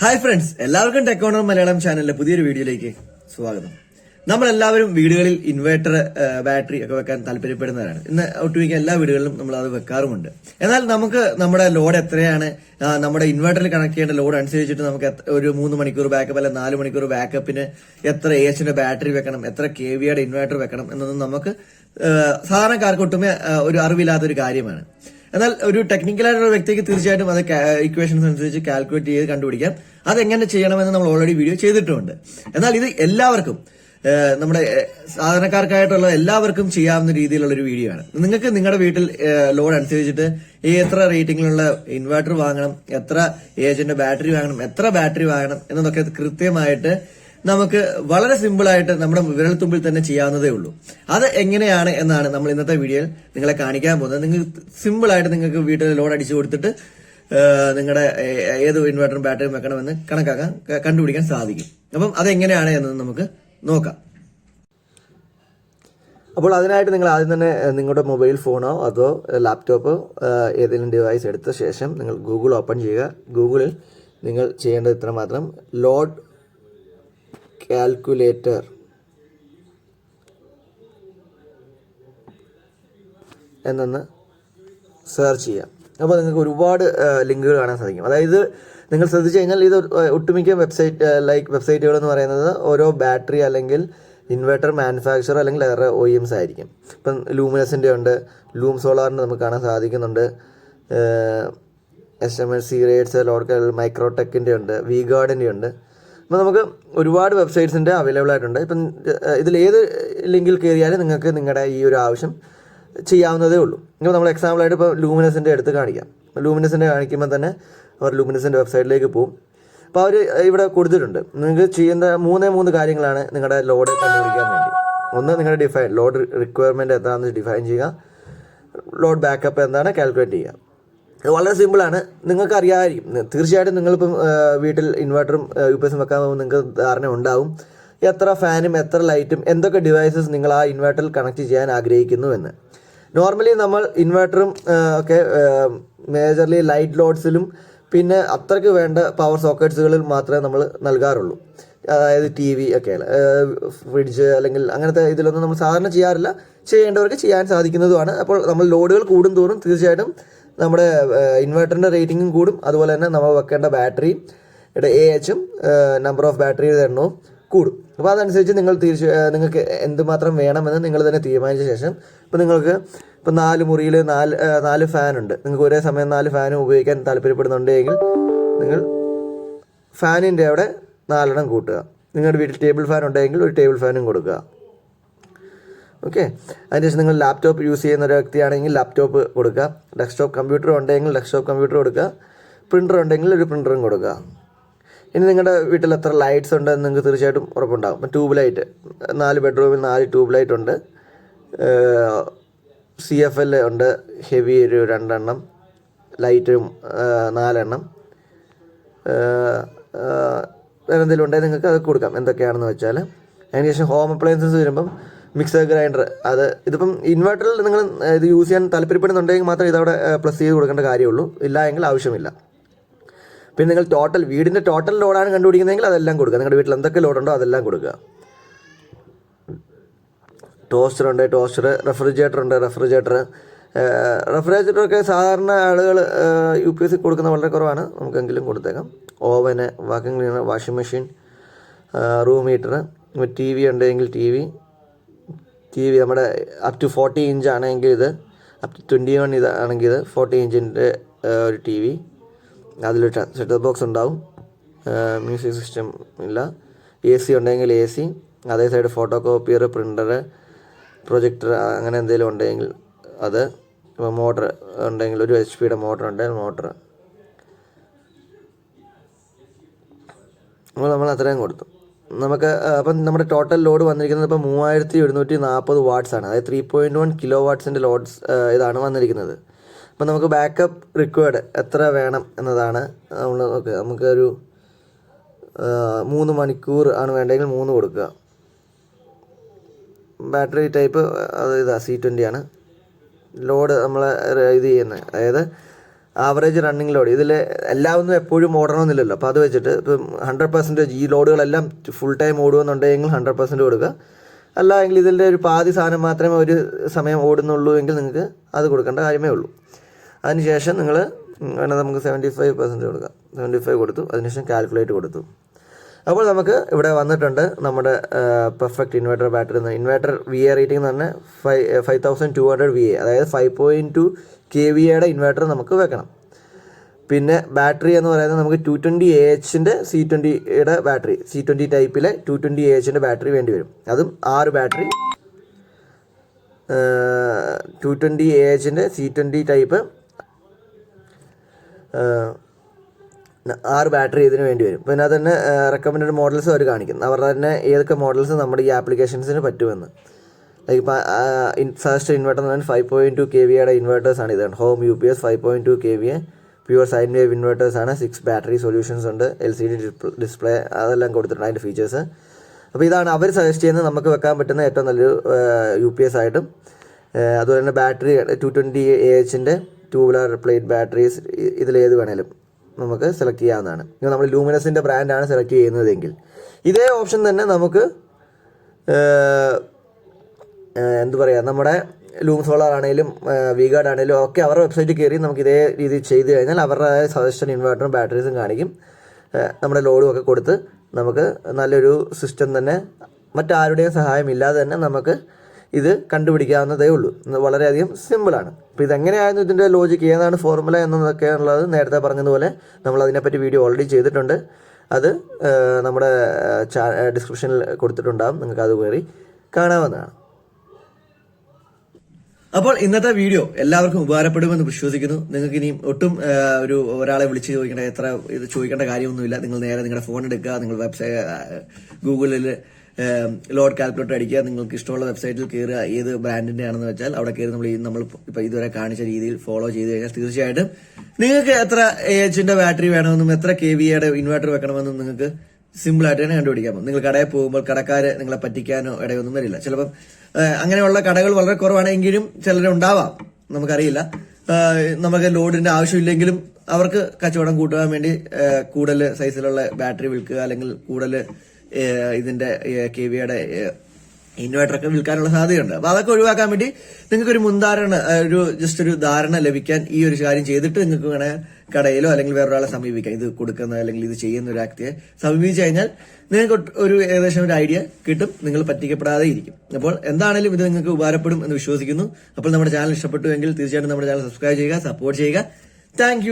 Hi friends, എല്ലാവർക്കും ടെക്കോണർ മലയാളം ചാനലിലെ പുതിയൊരു വീഡിയോയിലേക്ക് സ്വാഗതം. നമ്മളെല്ലാവരും വീടുകളിൽ ഇൻവേർട്ടർ ബാറ്ററി ഒക്കെ വെക്കാൻ താല്പര്യപ്പെടുന്നവരാണ്. ഇന്ന് ഒട്ടുമിക്ക എല്ലാ വീടുകളിലും നമ്മൾ അത് വെക്കാറുമുണ്ട്. എന്നാൽ നമുക്ക് നമ്മുടെ ലോഡ് എത്രയാണ്, നമ്മുടെ ഇൻവേർട്ടറിൽ കണക്ട് ചെയ്യേണ്ട ലോഡ് അനുസരിച്ചിട്ട് നമുക്ക് ഒരു 3 മണിക്കൂർ ബാക്കപ്പ് അല്ലെങ്കിൽ 4 മണിക്കൂർ ബാക്കപ്പിന് എത്ര AHന്റെ ബാറ്ററി വെക്കണം, എത്ര KVയുടെ ഇൻവേർട്ടർ വെക്കണം എന്നൊന്നും നമുക്ക് സാധാരണക്കാർക്ക് ഒട്ടുമേ ഒരു അറിവില്ലാത്തൊരു കാര്യമാണ്. എന്നാൽ ഒരു ടെക്നിക്കലായിട്ടുള്ള വ്യക്തിക്ക് തീർച്ചയായിട്ടും അത് ഇക്വേഷൻസ് അനുസരിച്ച് കാൽക്കുലേറ്റ് ചെയ്ത് കണ്ടുപിടിക്കാം. അതെങ്ങനെ ചെയ്യണമെന്ന് നമ്മൾ ഓൾറെഡി വീഡിയോ ചെയ്തിട്ടുമുണ്ട്. എന്നാൽ ഇത് എല്ലാവർക്കും നമ്മുടെ സാധാരണക്കാർക്കായിട്ടുള്ള എല്ലാവർക്കും ചെയ്യാവുന്ന രീതിയിലുള്ള ഒരു വീഡിയോ ആണ്. നിങ്ങൾക്ക് നിങ്ങളുടെ വീട്ടിൽ ലോഡ് അനുസരിച്ചിട്ട് എത്ര റേറ്റിംഗിലുള്ള ഇൻവെർട്ടർ വാങ്ങണം, എത്ര AHന്റെ ബാറ്ററി വാങ്ങണം, എത്ര ബാറ്ററി വാങ്ങണം എന്നതൊക്കെ കൃത്യമായിട്ട് നമുക്ക് വളരെ സിമ്പിൾ ആയിട്ട് നമ്മുടെ വിരൽത്തുമ്പിൽ തന്നെ ചെയ്യാവുന്നതേ ഉള്ളൂ. അത് എങ്ങനെയാണ് എന്നാണ് നമ്മൾ ഇന്നത്തെ വീഡിയോയിൽ നിങ്ങളെ കാണിക്കാൻ പോകുന്നത്. നിങ്ങൾക്ക് സിമ്പിൾ ആയിട്ട് നിങ്ങൾക്ക് വീട്ടിൽ ലോഡ് അടിച്ചു കൊടുത്തിട്ട് നിങ്ങളുടെ ഏത് ഇൻവെർട്ടറും ബാറ്ററിയും വെക്കണമെന്ന് കണ്ടുപിടിക്കാൻ സാധിക്കും. അപ്പം അതെങ്ങനെയാണ് എന്ന് നമുക്ക് നോക്കാം. അപ്പോൾ അതിനായിട്ട് നിങ്ങൾ ആദ്യം തന്നെ നിങ്ങളുടെ മൊബൈൽ ഫോണോ അതോ ലാപ്ടോപ്പോ ഏതെങ്കിലും ഡിവൈസ് എടുത്ത ശേഷം നിങ്ങൾ ഗൂഗിൾ ഓപ്പൺ ചെയ്യുക. ഗൂഗിളിൽ നിങ്ങൾ ചെയ്യേണ്ടത് ഇത്രമാത്രം: ലോഡ് കാൽക്കുലേറ്റർ എന്നൊന്ന് സെർച്ച് ചെയ്യാം. അപ്പോൾ നിങ്ങൾക്ക് ഒരുപാട് ലിങ്കുകൾ കാണാൻ സാധിക്കും. അതായത് നിങ്ങൾ ശ്രദ്ധിച്ചു കഴിഞ്ഞാൽ ഇത് ഒട്ടുമിക്ക വെബ്സൈറ്റുകൾ എന്ന് പറയുന്നത് ഓരോ ബാറ്ററി അല്ലെങ്കിൽ ഇൻവെർട്ടർ മാനുഫാക്ചർ അല്ലെങ്കിൽ വേറെ OEMs ആയിരിക്കും. ഇപ്പം ലൂമിനസിൻ്റെ ഉണ്ട്, ലൂം സോളാറിൻ്റെ നമുക്ക് കാണാൻ സാധിക്കുന്നുണ്ട്, SMS റേറ്റ്സ്, ലോഡ് മൈക്രോടെക്കിൻ്റെ ഉണ്ട്, വിഗാർഡിൻ്റെ ഉണ്ട്. അപ്പോൾ നമുക്ക് ഒരുപാട് വെബ്സൈറ്റ്സിൻ്റെ അവൈലബിൾ ആയിട്ടുണ്ട്. ഇപ്പം ഇതിലേത് ലിങ്കിൽ കയറിയാലും നിങ്ങൾക്ക് നിങ്ങളുടെ ഈ ഒരു ആവശ്യം ചെയ്യാവുന്നതേ ഉള്ളൂ. ഇപ്പോൾ നമ്മൾ എക്സാമ്പിളായിട്ട് ഇപ്പോൾ ലൂമിനസിൻ്റെ എടുത്ത് കാണിക്കാം. ലൂമിനസിൻ്റെ കാണിക്കുമ്പോൾ തന്നെ അവർ ലൂമിനസിൻ്റെ വെബ്സൈറ്റിലേക്ക് പോകും. അപ്പോൾ അവർ ഇവിടെ കൊടുത്തിട്ടുണ്ട്. നിങ്ങൾക്ക് ചെയ്യുന്ന 3 കാര്യങ്ങളാണ് നിങ്ങളുടെ ലോഡ് കണ്ടുപിടിക്കാൻ വേണ്ടി. ഒന്ന്, നിങ്ങളുടെ ലോഡ് റിക്വയർമെൻറ്റ് എന്താണെന്ന് ഡിഫൈൻ ചെയ്യുക. ലോഡ് ബാക്കപ്പ് എന്താണ് കാൽക്കുലേറ്റ് ചെയ്യുക. ഇത് വളരെ സിമ്പിളാണ്, നിങ്ങൾക്ക് അറിയാമായിരിക്കും. തീർച്ചയായിട്ടും നിങ്ങളിപ്പം വീട്ടിൽ ഇൻവെർട്ടറും UPS വെക്കാൻ പോകുമ്പോൾ നിങ്ങൾക്ക് ധാരണ ഉണ്ടാവും എത്ര ഫാനും എത്ര ലൈറ്റും എന്തൊക്കെ ഡിവൈസസ് നിങ്ങൾ ആ ഇൻവെർട്ടറിൽ കണക്ട് ചെയ്യാൻ ആഗ്രഹിക്കുന്നു എന്ന്. നോർമലി നമ്മൾ ഇൻവെർട്ടറും ഒക്കെ മേജർലി ലൈറ്റ് ലോഡ്സിലും പിന്നെ അത്രയ്ക്ക് വേണ്ട പവർ സോക്കറ്റ്സുകളിൽ മാത്രമേ നമ്മൾ നൽകാറുള്ളൂ. അതായത് TV ഒക്കെ, ഫ്രിഡ്ജ് അല്ലെങ്കിൽ അങ്ങനത്തെ ഇതിലൊന്നും നമ്മൾ സാധാരണ ചെയ്യാറില്ല. ചെയ്യേണ്ടവർക്ക് ചെയ്യാൻ സാധിക്കുന്നതുമാണ്. അപ്പോൾ നമ്മൾ ലോഡുകൾ കൂടും തോറും തീർച്ചയായിട്ടും നമ്മുടെ ഇൻവെർട്ടറിൻ്റെ റേറ്റിംഗും കൂടും. അതുപോലെ തന്നെ നമ്മൾ വെക്കേണ്ട ബാറ്ററിയുടെ AHും നമ്പർ ഓഫ് ബാറ്ററിയുടെ എണ്ണവും കൂടും. അപ്പോൾ അതനുസരിച്ച് നിങ്ങൾക്ക് എന്തുമാത്രം വേണമെന്ന് നിങ്ങൾ തന്നെ തീരുമാനിച്ച ശേഷം, ഇപ്പോൾ നിങ്ങൾക്ക് ഇപ്പോൾ 4 മുറിയിൽ 4 ഫാനുണ്ട്, നിങ്ങൾക്ക് ഒരേ സമയം 4 ഫാനും ഉപയോഗിക്കാൻ താല്പര്യപ്പെടുന്നുണ്ടെങ്കിൽ നിങ്ങൾ ഫാനിൻ്റെ അവിടെ 4 കൂട്ടുക. നിങ്ങളുടെ വീട്ടിൽ ടേബിൾ ഫാൻ ഉണ്ടെങ്കിൽ ഒരു ടേബിൾ ഫാനും കൊടുക്കുക. ഓക്കെ. അതിനുശേഷം നിങ്ങൾ ലാപ്ടോപ്പ് യൂസ് ചെയ്യുന്ന ഒരു വ്യക്തിയാണെങ്കിൽ ലാപ്ടോപ്പ് കൊടുക്കുക. ഡെസ്ക്ടോപ്പ് കമ്പ്യൂട്ടർ ഉണ്ടെങ്കിൽ ഡെസ്ക്ടോപ്പ് കമ്പ്യൂട്ടർ കൊടുക്കുക. പ്രിൻ്റർ ഉണ്ടെങ്കിൽ ഒരു പ്രിൻ്ററും കൊടുക്കുക. ഇനി നിങ്ങളുടെ വീട്ടിൽ എത്ര ലൈറ്റ്സ് ഉണ്ടെന്ന് നിങ്ങൾക്ക് തീർച്ചയായിട്ടും ഉറപ്പുണ്ടാകും. ട്യൂബ് ലൈറ്റ് 4 ബെഡ്റൂമിൽ 4 ട്യൂബ് ലൈറ്റ് ഉണ്ട്. CFL ഉണ്ട്, ഹെവി ഒരു 2 എണ്ണം, ലൈറ്റും 4 എണ്ണം. വേറെ എന്തെങ്കിലും ഉണ്ടെങ്കിൽ നിങ്ങൾക്ക് അത് കൊടുക്കാം, എന്തൊക്കെയാണെന്ന് വെച്ചാൽ. അതിനുശേഷം ഹോം അപ്ലയൻസസ് വരുമ്പം മിക്സർ ഗ്രൈൻഡർ, ഇതിപ്പം ഇൻവെർട്ടറിൽ നിങ്ങൾ ഇത് യൂസ് ചെയ്യാൻ താല്പര്യപ്പെടുന്നുണ്ടെങ്കിൽ മാത്രമേ ഇതവിടെ പ്ലസ് ചെയ്ത് കൊടുക്കേണ്ട കാര്യമുള്ളൂ. ഇല്ല എങ്കിൽ ആവശ്യമില്ല. പിന്നെ നിങ്ങൾ വീടിൻ്റെ ടോട്ടൽ ലോഡാണ് കണ്ടുപിടിക്കുന്നതെങ്കിൽ അതെല്ലാം കൊടുക്കുക. നിങ്ങളുടെ വീട്ടിൽ എന്തൊക്കെ ലോഡുണ്ടോ അതെല്ലാം കൊടുക്കുക. ടോസ്റ്റർ ഉണ്ട്, റെഫ്രിജറേറ്റർ ഉണ്ട്, റെഫ്രിജറേറ്ററൊക്കെ സാധാരണ ആളുകൾ UPS കൊടുക്കുന്ന വളരെ കുറവാണ്, നമുക്കെങ്കിലും കൊടുത്തേക്കാം. Oven, vacuum cleaner, washing machine, room heater, TV ഉണ്ടെങ്കിൽ TV നമ്മുടെ അപ് ടു 40 ഇഞ്ച് ആണെങ്കിൽ ഇത്, അപ് ടു 21 ഇതാണെങ്കിൽ ഇത് 40 ഇഞ്ചിൻ്റെ ഒരു TV. അതിലൊരു സെറ്റ് ബോക്സ് ഉണ്ടാവും. മ്യൂസിക് സിസ്റ്റം ഇല്ല. AC ഉണ്ടെങ്കിൽ AC, അതേ side photo copier, printer, projector അങ്ങനെ എന്തെങ്കിലും ഉണ്ടെങ്കിൽ അത്. ഇപ്പോൾ മോട്ടർ ഉണ്ടെങ്കിൽ ഒരു HP മോട്ടർ ഉണ്ടെങ്കിൽ മോട്ടർ. അപ്പോൾ നമ്മൾ അത്രയും കൊടുത്തു. നമുക്ക് അപ്പം നമ്മുടെ ടോട്ടൽ ലോഡ് വന്നിരിക്കുന്നത് ഇപ്പോൾ 3740 വാട്ട്സാണ്. അതായത് 3.1 kW ലോഡ്സ് ഇതാണ് വന്നിരിക്കുന്നത്. അപ്പം നമുക്ക് ബാക്കപ്പ് റിക്വയർഡ് എത്ര വേണം എന്നതാണ് നമ്മൾ നോക്കുക. നമുക്കൊരു 3 മണിക്കൂർ ആണ് വേണ്ടെങ്കിൽ 3 കൊടുക്കുക. ബാറ്ററി ടൈപ്പ് അത് C20 ആണ്. ലോഡ് നമ്മൾ ഇത് ചെയ്യുന്നത്, അതായത് ആവറേജ് റണ്ണിങ് ലോഡ്. ഇതിൽ എല്ലാം ഒന്നും എപ്പോഴും ഓടണമെന്നില്ലല്ലോ. അപ്പോൾ അത് വെച്ചിട്ട് ഇപ്പം 100% ഈ ലോഡുകളെല്ലാം ഫുൾ ടൈം ഓടുമെന്നുണ്ടെങ്കിൽ 100% കൊടുക്കുക. അല്ല എങ്കിൽ ഇതിൻ്റെ ഒരു പാതി സാധനം മാത്രമേ ഒരു സമയം ഓടുന്നുള്ളൂ എങ്കിൽ നിങ്ങൾക്ക് അത് കൊടുക്കേണ്ട കാര്യമേ ഉള്ളൂ. അതിനുശേഷം നിങ്ങൾ നമുക്ക് 75% കൊടുക്കാം. 75 കൊടുത്തു. അതിനുശേഷം കാൽക്കുലേറ്റ് കൊടുത്തു. അപ്പോൾ നമുക്ക് ഇവിടെ വന്നിട്ടുണ്ട് നമ്മുടെ perfect inverter battery. Inverter VA rating എന്ന് പറഞ്ഞാൽ 5200 VA, അതായത് 5.2 kVAയുടെ ഇൻവെർട്ടർ നമുക്ക് വെക്കണം. പിന്നെ ബാറ്ററി എന്ന് പറയുന്നത് നമുക്ക് 220AHൻ്റെ C20യുടെ ബാറ്ററി, C20 ടൈപ്പിലെ 220AHൻ്റെ ബാറ്ററി വേണ്ടി വരും. അതും 6 ബാറ്ററി 220AHൻ്റെ C20 ടൈപ്പ് 6 ബാറ്ററി ഇതിന് വേണ്ടി വരും. പിന്നെ അത് തന്നെ റെക്കമെൻഡഡ് മോഡൽസ് അവർ കാണിക്കും. അവരുടെ തന്നെ ഏതൊക്കെ മോഡൽസ് നമ്മുടെ ഈ ആപ്ലിക്കേഷൻസിന് പറ്റുമെന്ന്. ലൈക്ക് ഇപ്പോൾ ഫസ്റ്റ് ഇൻവെർട്ടർ എന്ന് പറഞ്ഞാൽ 5.2 kVAയുടെ ഇൻവെർട്ടേഴ്സാണ്. ഇതാണ് home UPS 5.2 kVA pure sine wave ഇൻവെർട്ടേഴ്സാണ്. 6 ബാറ്ററി സൊല്യൂഷൻസ് ഉണ്ട്, LCD ഡിസ്പ്ലേ, അതെല്ലാം കൊടുത്തിട്ടുണ്ട് അതിൻ്റെ ഫീച്ചേഴ്സ്. അപ്പോൾ ഇതാണ് അവർ സജസ്റ്റ് ചെയ്യുന്നത് നമുക്ക് വെക്കാൻ പറ്റുന്ന ഏറ്റവും നല്ലൊരു UPS ആയിട്ടും. അതുപോലെ തന്നെ ബാറ്ററി 220AHൻ്റെ ട്യൂബുലർ പ്ലേറ്റ് ബാറ്ററീസ് ഇതിലേത് വേണേലും നമുക്ക് സെലക്ട് ചെയ്യാവുന്നതാണ്. ഇനി നമ്മൾ ലൂമിനസിൻ്റെ ബ്രാൻഡാണ് സെലക്ട് ചെയ്യുന്നതെങ്കിൽ ഇതേ ഓപ്ഷൻ തന്നെ നമുക്ക് എന്ത് പറയുക, നമ്മുടെ ലൂം സോളാർ ആണെങ്കിലും വിഗാർഡ് ആണെങ്കിലും ഒക്കെ അവരുടെ വെബ്സൈറ്റിൽ കയറി നമുക്ക് ഇതേ രീതിയിൽ ചെയ്ത് കഴിഞ്ഞാൽ അവരുടെ സജഷൻ ഇൻവെർട്ടറും ബാറ്ററീസും കാണിക്കും. നമ്മുടെ ലോഡും ഒക്കെ കൊടുത്ത് നമുക്ക് നല്ലൊരു സിസ്റ്റം തന്നെ മറ്റാരുടെയും സഹായമില്ലാതെ തന്നെ നമുക്ക് ഇത് കണ്ടുപിടിക്കാവുന്നതേ ഉള്ളൂ. വളരെയധികം സിമ്പിളാണ്. അപ്പോൾ ഇതെങ്ങനെയായിരുന്നു ഇതിൻ്റെ ലോജിക്ക്, ഏതാണ് ഫോർമുല എന്നതൊക്കെ ഉള്ളത് നേരത്തെ പറഞ്ഞതുപോലെ നമ്മൾ അതിനെപ്പറ്റി വീഡിയോ ഓൾറെഡി ചെയ്തിട്ടുണ്ട്. അത് നമ്മുടെ ഡിസ്ക്രിപ്ഷനിൽ കൊടുത്തിട്ടുണ്ടാകും, നിങ്ങൾക്ക് അത് കയറി കാണാവുന്നതാണ്. അപ്പോൾ ഇന്നത്തെ വീഡിയോ എല്ലാവർക്കും ഉപകാരപ്പെടുമെന്ന് വിശ്വസിക്കുന്നു. നിങ്ങൾക്ക് ഇനിയും ഒട്ടും ഒരാളെ വിളിച്ച് ചോദിക്കേണ്ട കാര്യമൊന്നുമില്ല. നിങ്ങൾ നേരെ നിങ്ങളുടെ ഫോൺ എടുക്കുക, നിങ്ങൾ ഗൂഗിളിൽ ലോഡ് കാൽക്കുലേറ്റർ അടിക്കുക, നിങ്ങൾക്ക് ഇഷ്ടമുള്ള വെബ്സൈറ്റിൽ കയറുക, ഏത് ബ്രാൻഡിന്റെ ആണെന്ന് വെച്ചാൽ അവിടെ കയറി നമ്മൾ ഇപ്പോൾ ഇതുവരെ കാണിച്ച രീതിയിൽ ഫോളോ ചെയ്ത് കഴിഞ്ഞാൽ തീർച്ചയായിട്ടും നിങ്ങൾക്ക് എത്ര AHന്റെ ബാറ്ററി വേണമെന്നും എത്ര kVAയുടെ ഇൻവെർട്ടർ വെക്കണമെന്നും നിങ്ങൾക്ക് സിമ്പിൾ ആയിട്ട് തന്നെ കണ്ടുപിടിക്കാം. നിങ്ങൾ കടയിൽ പോകുമ്പോൾ കടക്കാരെ നിങ്ങളെ പറ്റിക്കാനോ ഇടയൊന്നും വരില്ല. ചിലപ്പം അങ്ങനെയുള്ള കടകൾ വളരെ കുറവാണെങ്കിലും ചിലരുണ്ടാവാം, നമുക്കറിയില്ല. നമുക്ക് ലോഡിന്റെ ആവശ്യമില്ലെങ്കിലും അവർക്ക് കച്ചവടം കൂട്ടുവാൻ വേണ്ടി കൂടുതൽ സൈസിലുള്ള ബാറ്ററി വിൽക്കുക, അല്ലെങ്കിൽ കൂടുതൽ ഇതിന്റെ kVAയുടെ ഇൻവെർട്ടറൊക്കെ വിൽക്കാനുള്ള സാധ്യതയുണ്ട്. അപ്പൊ അതൊക്കെ ഒഴിവാക്കാൻ വേണ്ടി നിങ്ങൾക്ക് ഒരു മുൻധാരണ, ജസ്റ്റ് ഒരു ധാരണ ലഭിക്കാൻ ഈ ഒരു കാര്യം ചെയ്തിട്ട് നിങ്ങൾക്ക് വേണേൽ കടയിലോ അല്ലെങ്കിൽ വേറൊരാളെ സമീപിക്കാം. ഇത് കൊടുക്കുന്ന അല്ലെങ്കിൽ ഇത് ചെയ്യുന്ന ഒരു വ്യക്തിയെ സമീപിച്ചു കഴിഞ്ഞാൽ നിങ്ങൾക്ക് ഒരു ഏകദേശം ഒരു ഐഡിയ കിട്ടും, നിങ്ങൾ പറ്റിക്കപ്പെടാതെ ഇരിക്കും. അപ്പോൾ എന്താണെങ്കിലും ഇത് നിങ്ങൾക്ക് ഉപകാരപ്പെടും എന്ന് വിശ്വസിക്കുന്നു. അപ്പോൾ നമ്മുടെ ചാനൽ ഇഷ്ടപ്പെട്ടുവെങ്കിൽ തീർച്ചയായിട്ടും നമ്മുടെ ചാനൽ സബ്സ്ക്രൈബ് ചെയ്യുക, സപ്പോർട്ട് ചെയ്യുക. താങ്ക്